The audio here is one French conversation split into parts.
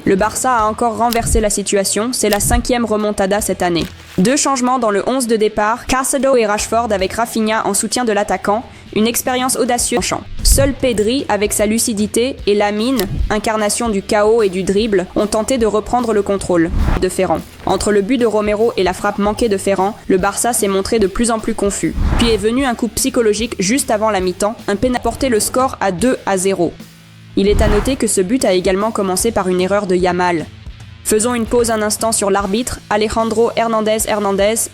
Le Barça a encore renversé la situation, c'est la 5e remontada cette année. 2 changements dans le 11 de départ, Caicedo et Rashford avec Rafinha en soutien de l'attaquant, une expérience audacieuse en champ. Seul Pedri, avec sa lucidité, et Lamine, incarnation du chaos et du dribble, ont tenté de reprendre le contrôle de Ferran. Entre le but de Romero et la frappe manquée de Ferran, le Barça s'est montré de plus en plus confus. Puis est venu un coup psychologique juste avant la mi-temps, un pénalty a porté le score à 2-0. Il est à noter que ce but a également commencé par une erreur de Yamal. Faisons une pause un instant sur l'arbitre, Alejandro Hernandez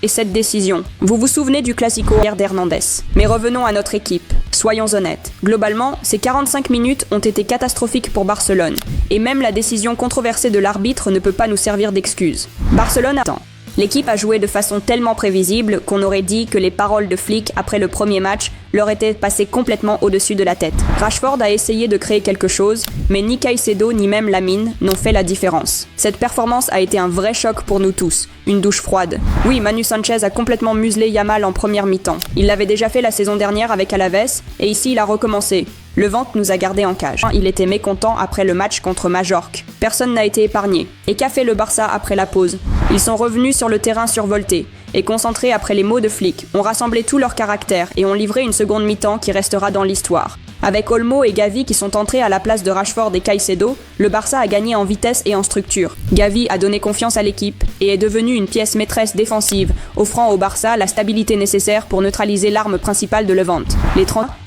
et cette décision. Vous vous souvenez du classico d'Hernandez. Mais revenons à notre équipe. Soyons honnêtes. Globalement, ces 45 minutes ont été catastrophiques pour Barcelone. Et même la décision controversée de l'arbitre ne peut pas nous servir d'excuse. Barcelone attend. L'équipe a joué de façon tellement prévisible qu'on aurait dit que les paroles de Flick après le premier match leur étaient passées complètement au-dessus de la tête. Rashford a essayé de créer quelque chose, mais ni Caicedo ni même Lamine n'ont fait la différence. Cette performance a été un vrai choc pour nous tous, une douche froide. Oui, Manu Sanchez a complètement muselé Yamal en première mi-temps. Il l'avait déjà fait la saison dernière avec Alaves, et ici il a recommencé. Le vent nous a gardés en cage. Il était mécontent après le match contre Majorque. Personne n'a été épargné. Et qu'a fait le Barça après la pause? Ils sont revenus sur le terrain survolté et concentrés après les mots de Flick, ont rassemblé tout leur caractère et ont livré une seconde mi-temps qui restera dans l'histoire. Avec Olmo et Gavi qui sont entrés à la place de Rashford et Caicedo, le Barça a gagné en vitesse et en structure. Gavi a donné confiance à l'équipe et est devenu une pièce maîtresse défensive, offrant au Barça la stabilité nécessaire pour neutraliser l'arme principale de Levante.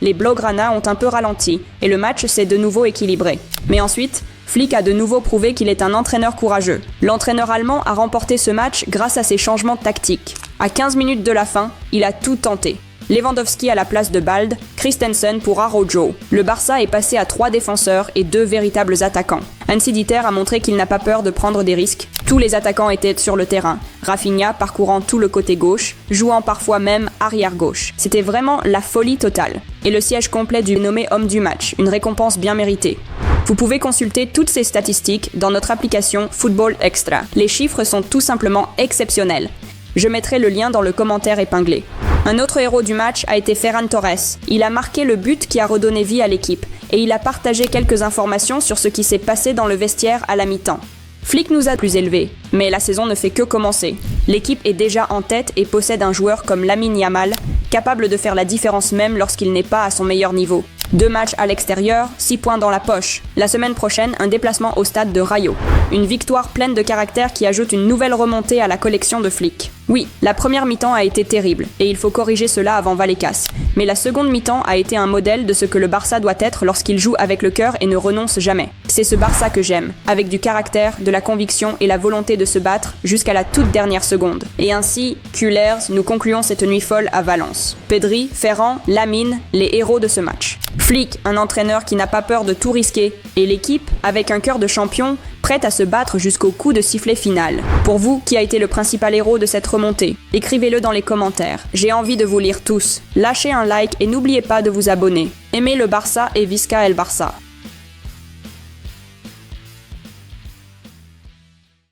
Les Blaugrana ont un peu ralenti et le match s'est de nouveau équilibré. Mais ensuite, Flick a de nouveau prouvé qu'il est un entraîneur courageux. L'entraîneur allemand a remporté ce match grâce à ses changements tactiques. À 15 minutes de la fin, il a tout tenté. Lewandowski à la place de Bald, Christensen pour Araujo. Le Barça est passé à 3 défenseurs et 2 véritables attaquants. Hansi Dieter a montré qu'il n'a pas peur de prendre des risques. Tous les attaquants étaient sur le terrain. Rafinha parcourant tout le côté gauche, jouant parfois même arrière-gauche. C'était vraiment la folie totale. Et le siège complet du nommé homme du match, une récompense bien méritée. Vous pouvez consulter toutes ces statistiques dans notre application Football Extra. Les chiffres sont tout simplement exceptionnels. Je mettrai le lien dans le commentaire épinglé. Un autre héros du match a été Ferran Torres. Il a marqué le but qui a redonné vie à l'équipe et il a partagé quelques informations sur ce qui s'est passé dans le vestiaire à la mi-temps. Flick nous a plus élevés, mais la saison ne fait que commencer. L'équipe est déjà en tête et possède un joueur comme Lamine Yamal, capable de faire la différence même lorsqu'il n'est pas à son meilleur niveau. 2 matchs à l'extérieur, 6 points dans la poche. La semaine prochaine, un déplacement au stade de Rayo. Une victoire pleine de caractère qui ajoute une nouvelle remontée à la collection de Flick. Oui, la première mi-temps a été terrible, et il faut corriger cela avant Vallecas. Mais la seconde mi-temps a été un modèle de ce que le Barça doit être lorsqu'il joue avec le cœur et ne renonce jamais. C'est ce Barça que j'aime, avec du caractère, de la conviction et la volonté de se battre jusqu'à la toute dernière seconde. Et ainsi, Cullers, nous concluons cette nuit folle à Valence. Pedri, Ferran, Lamine, les héros de ce match. Flick, un entraîneur qui n'a pas peur de tout risquer, et l'équipe, avec un cœur de champion, prête à se battre jusqu'au coup de sifflet final. Pour vous, qui a été le principal héros de cette remontée? Écrivez-le dans les commentaires. J'ai envie de vous lire tous. Lâchez un like et n'oubliez pas de vous abonner. Aimez le Barça et Visca el Barça.